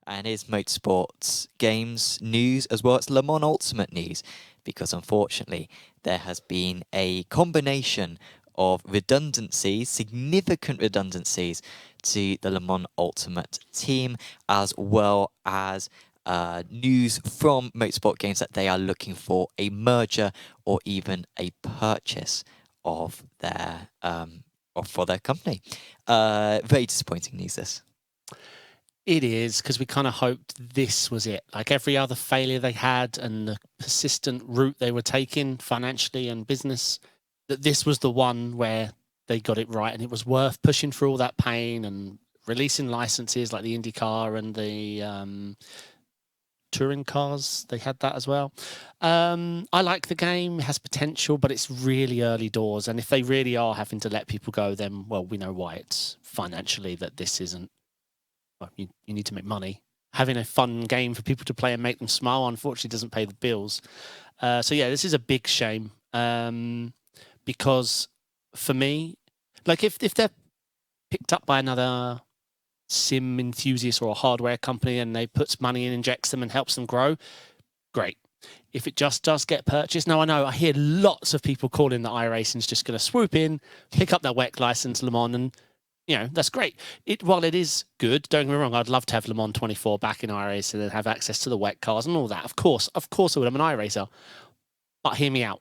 and is Motorsport Games news as well. It's Le Mans Ultimate news, because unfortunately there has been a combination of redundancies, significant redundancies to the Le Mans Ultimate team, as well as news from Motorsport Games that they are looking for a merger or even a purchase of their for their company. Very disappointing news, this. It is, because we kind of hoped this was it. Like every other failure they had and the persistent route they were taking financially and business, that this was the one where they got it right, and it was worth pushing through all that pain and releasing licenses like the IndyCar and the touring cars. They had that as well. I like the game. It has potential, but it's really early doors. And if they really are having to let people go, then, well, we know why. It's financially that this isn't. Well, you need to make money. Having a fun game for people to play and make them smile, unfortunately, doesn't pay the bills. So yeah, this is a big shame, because for me, like if they're picked up by another sim enthusiast or a hardware company and they puts money in, injects them and helps them grow, great. If it just does get purchased, now I know I hear lots of people calling that iRacing's just going to swoop in, pick up their WEC license, Le Mans, and that's great. While it is good, don't get me wrong, I'd love to have Le Mans 24 back in iRacing and have access to the WEC cars and all that. Of course I would. I'm an iRacer. But hear me out.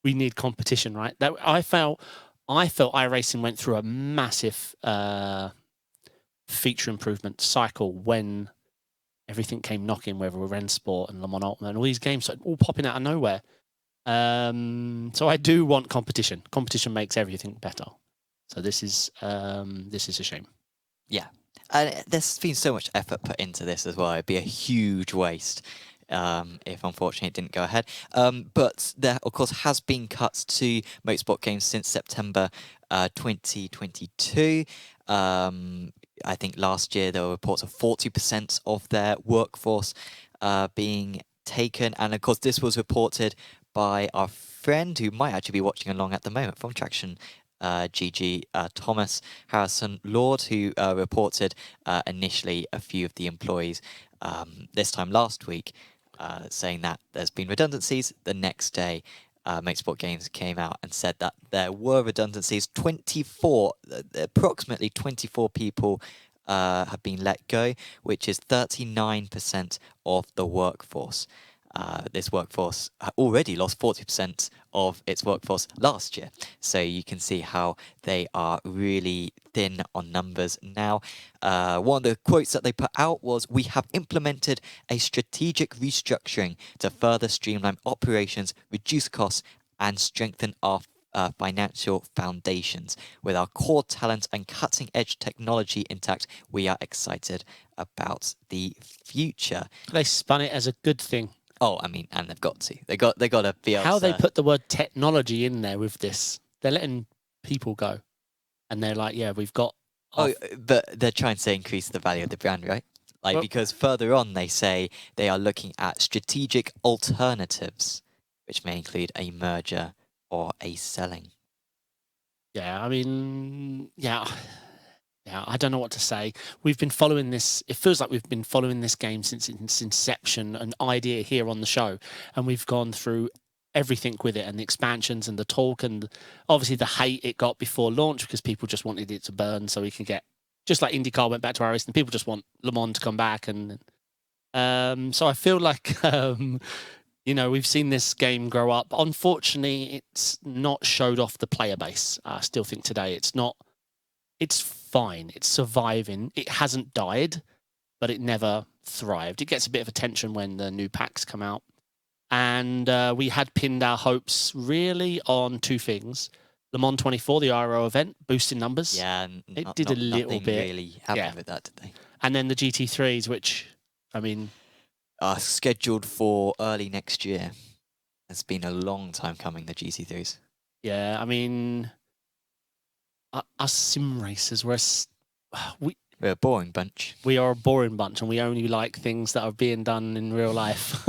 We need competition, right? That I felt iRacing went through a massive feature improvement cycle when everything came knocking, whether we're Rennsport and Le Mans Ultimate and all these games all popping out of nowhere. So I do want competition. Competition makes everything better. So this is a shame. Yeah, and there's been so much effort put into this as well. It'd be a huge waste if unfortunately it didn't go ahead. But there, of course, has been cuts to Motorsport Games since September 2022. I think last year there were reports of 40% of their workforce being taken, and of course this was reported by our friend who might actually be watching along at the moment from Traction GG, Thomas Harrison Lord, who reported initially a few of the employees this time last week, saying that there's been redundancies. The next day, Motorsport Games came out and said that there were redundancies. Approximately 24 people have been let go, which is 39% of the workforce. This workforce already lost 40% of its workforce last year. So you can see how they are really thin on numbers now. One of the quotes that they put out was, "We have implemented a strategic restructuring to further streamline operations, reduce costs, and strengthen our financial foundations. With our core talent and cutting-edge technology intact, we are excited about the future." They spun it as a good thing. Oh, I mean, and they've got to. They got to be able How to... they put the word technology in there with this. They're letting people go. And they're like, yeah, we've got... Oh, but they're trying to increase the value of the brand, right? Like, because further on they say they are looking at strategic alternatives, which may include a merger or a selling. Yeah, I mean, yeah, I don't know what to say. We've been following this. It feels like we've been following this game since its inception, an idea here on the show. And we've gone through everything with it, and the expansions and the talk, and obviously the hate it got before launch because people just wanted it to burn so we can get, just like IndyCar went back to iRacing, people just want Le Mans to come back. And so I feel like, we've seen this game grow up. Unfortunately, it's not showed off the player base. I still think today it's not. It's fine. It's surviving. It hasn't died, but it never thrived. It gets a bit of attention when the new packs come out. And we had pinned our hopes really on two things. Le Mans 24, the IRO event, boosting numbers. Yeah, it did a little bit. Really happened with that, did they? And then the GT3s, which, I mean... are scheduled for early next year. It's been a long time coming, the GT3s. Yeah, I mean... us sim racers, we're a boring bunch. We are a boring bunch, and we only like things that are being done in real life.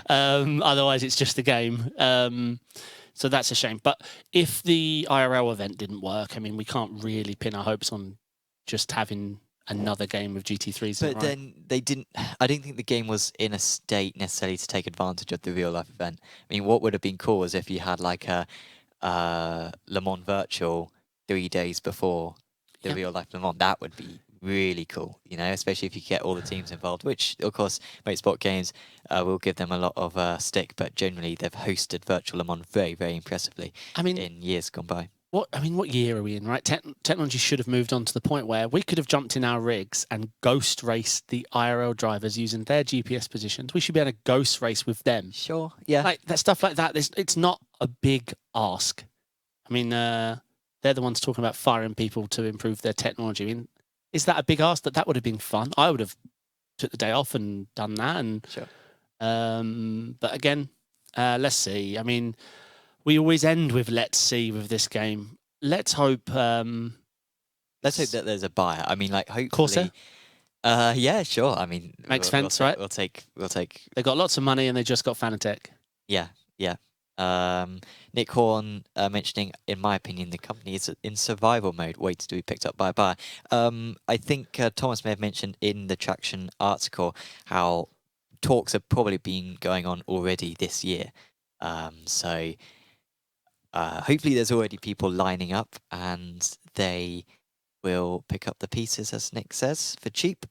Otherwise, it's just a game. So that's a shame. But if the IRL event didn't work, I mean, we can't really pin our hopes on just having another game with GT3s. But then they didn't. I don't think the game was in a state necessarily to take advantage of the real life event. I mean, what would have been cool is if you had like a Le Mans Virtual 3 days before the real life Le Mans. That would be really cool, you know, especially if you get all the teams involved, which of course Motorsport Games will give them a lot of stick, but generally they've hosted virtual Le Mans very, very impressively in years gone by. What year are we in, right? Technology should have moved on to the point where we could have jumped in our rigs and ghost raced the IRL drivers using their GPS positions. We should be able to ghost race with them. Sure, yeah. Like that stuff like that. It's not a big ask. I mean, they're the ones talking about firing people to improve their technology. I mean, is that a big ask? That would have been fun. I would have took the day off and done that. And sure. But again, let's see. I mean, we always end with let's see with this game. Let's hope. Let's hope that there's a buyer. I mean, like hopefully. Corsair? Yeah, sure. I mean, makes sense, right? We'll take. They got lots of money and they just got Fanatec. Yeah, yeah. Nick Horn mentioning, in my opinion, the company is in survival mode, waiting to be picked up by a buyer. I think Thomas may have mentioned in the Traction article how talks have probably been going on already this year. So hopefully there's already people lining up and they will pick up the pieces, as Nick says, for cheap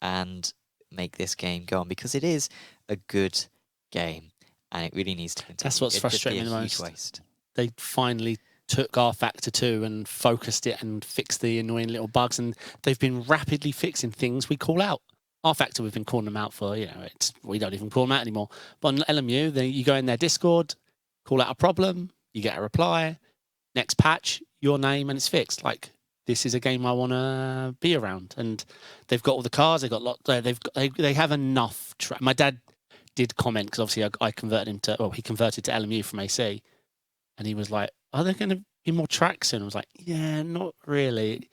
and make this game go on, because it is a good game. And it really needs to continue. That's what's frustrating me the most. Waste. They finally took R-Factor 2 and focused it and fixed the annoying little bugs, and they've been rapidly fixing things we call out. R-Factor, we've been calling them out for, we don't even call them out anymore. But on LMU, you go in their Discord, call out a problem, you get a reply, next patch, your name, and it's fixed. Like, this is a game I want to be around. And they've got all the cars, they've got they have enough. My dad did comment, because obviously I converted him to, he converted to LMU from AC, and he was like, are there going to be more tracks soon? I was like, yeah, not really,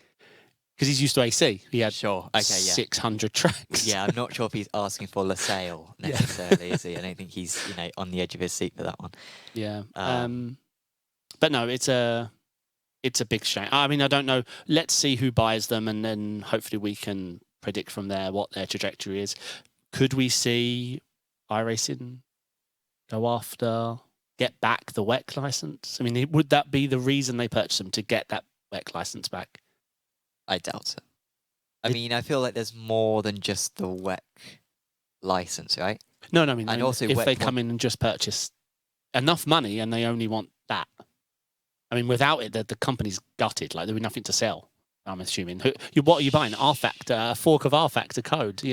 because he's used to AC. He had 600 tracks. Yeah, I'm not sure if he's asking for LaSalle necessarily, is he? I don't think he's on the edge of his seat for that one. Yeah. But no, it's a big shame. I mean, I don't know. Let's see who buys them, and then hopefully we can predict from there what their trajectory is. Could we see iRacing go after, get back the WEC license? I mean, would that be the reason they purchased them, to get that WEC license back? I doubt it. I mean, I feel like there's more than just the WEC license, right? No, I mean, and also if they come in and just purchase enough money and they only want that, I mean, without it, the company's gutted. Like, there'd be nothing to sell, I'm assuming. What are you buying? R-Factor, a fork of R-Factor code,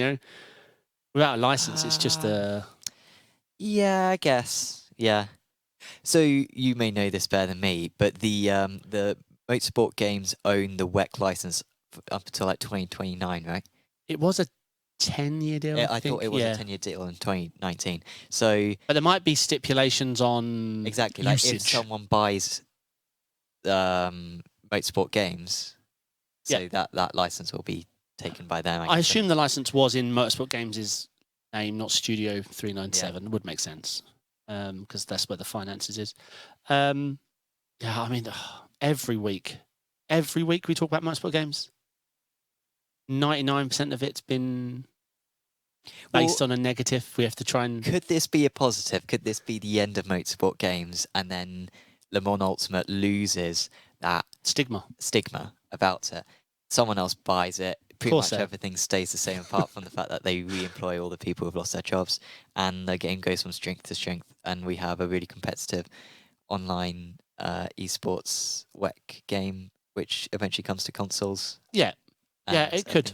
Without a license, it's just a... Yeah, I guess. Yeah. So you may know this better than me, but the Motorsport Games own the WEC license up until like 2029, right? It was a 10-year deal. I thought it was a 10-year deal in 2019. So, but there might be stipulations on exactly usage. Like if someone buys Motorsport Games, so that license will be taken by them. I assume the license was in Motorsport Games' name, not Studio 397. It would make sense, because that's where the finances is. I mean, every week we talk about Motorsport Games. 99% of it's been based on a negative. We have to try and... Could this be a positive? Could this be the end of Motorsport Games, and then Le Mans Ultimate loses that stigma about it? Someone else buys it. Pretty much everything stays the same, apart from the fact that they re-employ all the people who've lost their jobs, and the game goes from strength to strength, and we have a really competitive online esports WEC game, which eventually comes to consoles. Yeah, it could.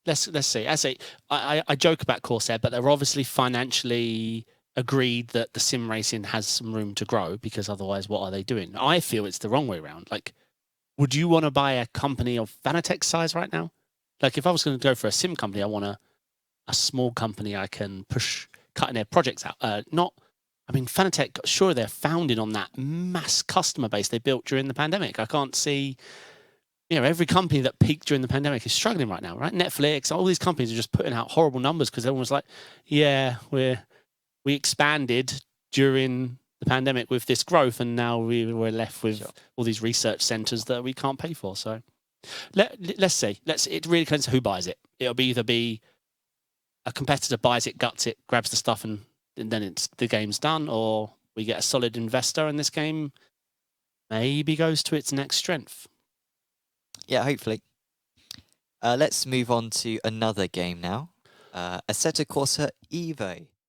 Let's see. I joke about Corsair, but they're obviously financially agreed that the sim racing has some room to grow, because otherwise, what are they doing? I feel it's the wrong way around. Like, would you want to buy a company of Fanatec's size right now? Like, if I was going to go for a sim company, I want a small company I can push cutting edge projects out. Fanatec, sure, they're founded on that mass customer base they built during the pandemic. I can't see, every company that peaked during the pandemic is struggling right now, right? Netflix, all these companies are just putting out horrible numbers because everyone's like, we expanded during the pandemic with this growth, and now we're left with all these research centers that we can't pay for. So Let's see. It really depends on who buys it. It'll either be a competitor buys it, guts it, grabs the stuff, and then the game's done, or we get a solid investor and this game maybe goes to its next strength. Yeah, hopefully. Let's move on to another game now. Assetto Corsa Evo.